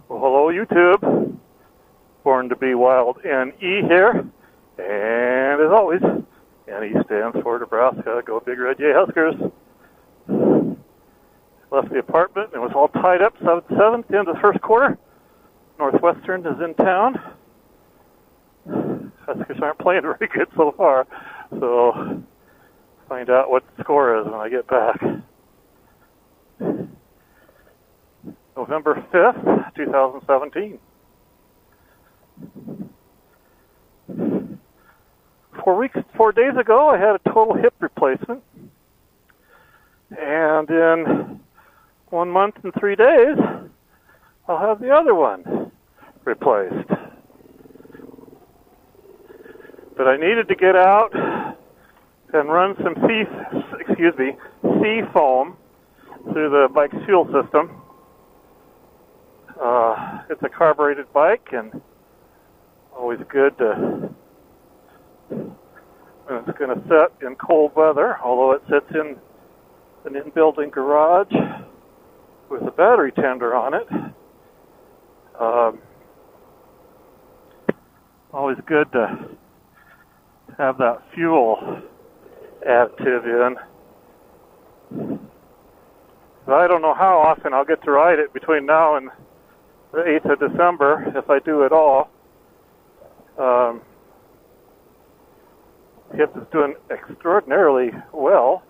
Well, hello, YouTube. Born to be Wild NE here. And as always, NE stands for Nebraska. Go Big Red J Huskers. Left the apartment and was all tied up 7-7 at the end of the first quarter. Northwestern is in town. Huskers aren't playing very good so far. So, find out what the score is when I get back. November 5th, 2017. 4 days ago, I had a total hip replacement. And in 1 month and 3 days, I'll have the other one replaced. But I needed to get out and run some sea foam through the bike's fuel system. It's a carbureted bike, and always good to, when it's going to sit in cold weather, although it sits in an in-building garage with a battery tender on it. Always good to have that fuel additive in. But I don't know how often I'll get to ride it between now and the 8th of December, if I do at all. Hip is doing extraordinarily well.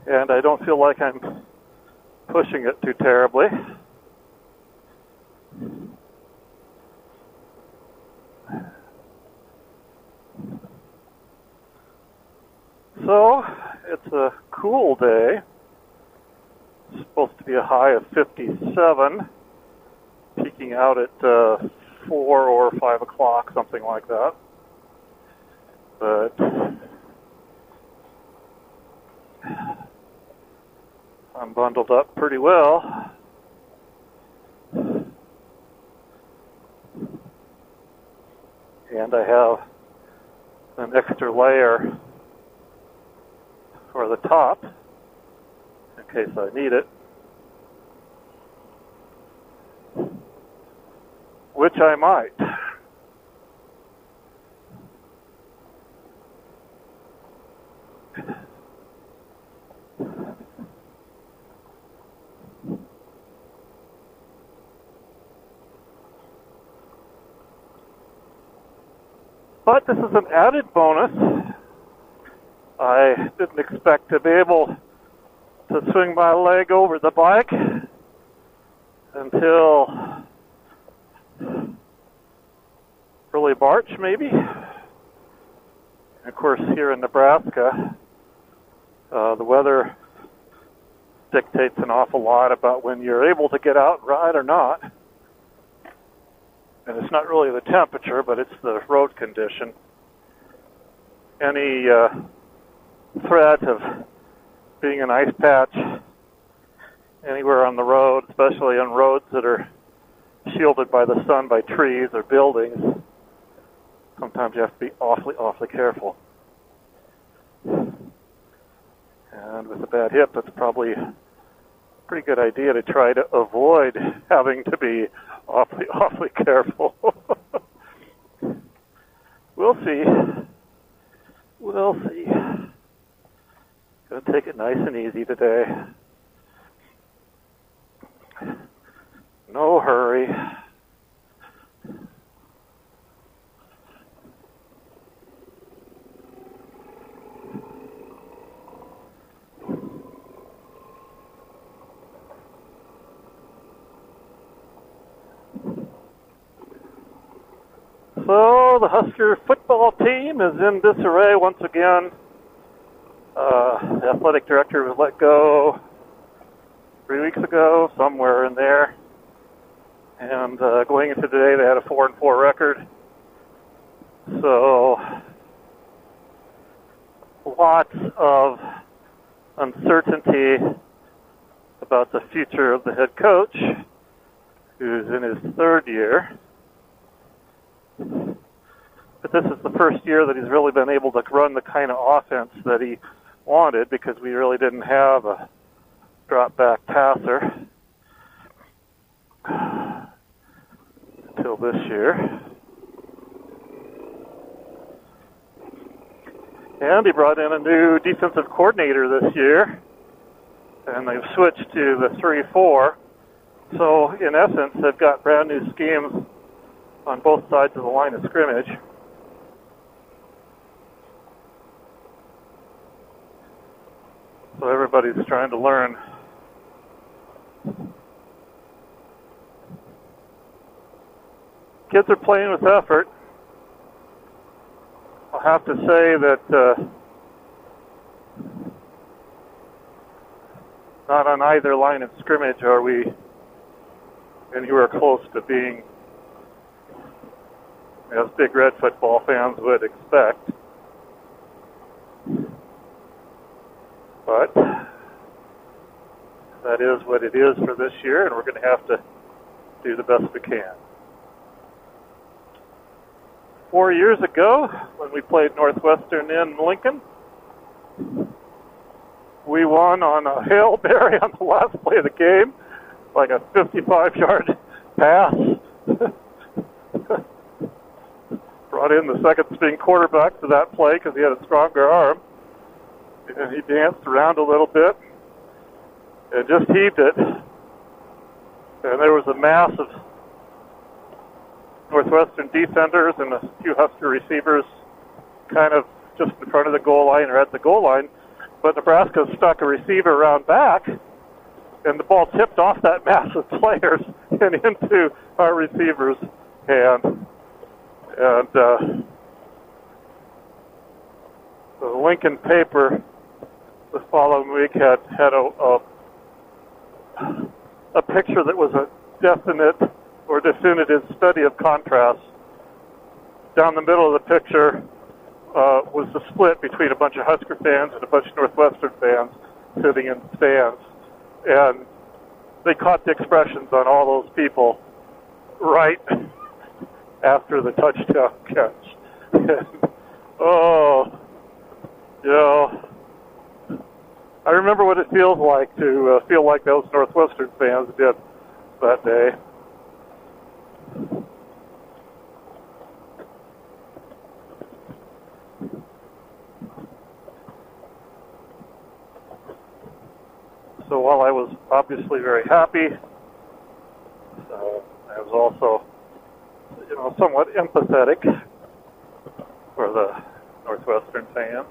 And I don't feel like I'm pushing it too terribly. So, it's a cool day. It's supposed to be a high of 57, peaking out at 4 or 5 o'clock, something like that. But I'm bundled up pretty well. And I have an extra layer for the top in case I need it, which I might. But this is an added bonus. I didn't expect to be able to swing my leg over the bike until early March, maybe. And of course, here in Nebraska, the weather dictates an awful lot about when you're able to get out and ride or not. And it's not really the temperature, but it's the road condition. Any threat of being an ice patch anywhere on the road, especially on roads that are shielded by the sun by trees or buildings, sometimes you have to be awfully careful. And with a bad hip, it's probably a pretty good idea to try to avoid having to be awfully careful. We'll see. Gonna take it nice and easy today. No hurry. So the Husker football team is in disarray once again. The athletic director was let go 3 weeks ago, somewhere in there. And going into today, they had a 4-4 record. So lots of uncertainty about the future of the head coach, who's in his third year. But this is the first year that he's really been able to run the kind of offense that he wanted, because we really didn't have a drop back passer until this year. And he brought in a new defensive coordinator this year, and they've switched to the 3-4. So, in essence, they've got brand new schemes on both sides of the line of scrimmage. So everybody's trying to learn. Kids are playing with effort. I'll have to say that not on either line of scrimmage are we anywhere close to being as Big Red football fans would expect. But that is what it is for this year, and we're going to have to do the best we can. 4 years ago, when we played Northwestern in Lincoln, we won on a Hail Mary on the last play of the game, like a 55-yard pass. Brought in the second-string quarterback to that play because he had a stronger arm. And he danced around a little bit and just heaved it. And there was a mass of Northwestern defenders and a few Husker receivers kind of just in front of the goal line or at the goal line. But Nebraska stuck a receiver around back, and the ball tipped off that mass of players and into our receiver's hand. And the Lincoln paper the following week had a picture that was a definite or definitive study of contrast. Down the middle of the picture was the split between a bunch of Husker fans and a bunch of Northwestern fans sitting in the stands. And they caught the expressions on all those people right after the touchdown catch. Oh, you know, I remember what it feels like to feel like those Northwestern fans did that day. So while I was obviously very happy, I was also, somewhat empathetic for the Northwestern fans.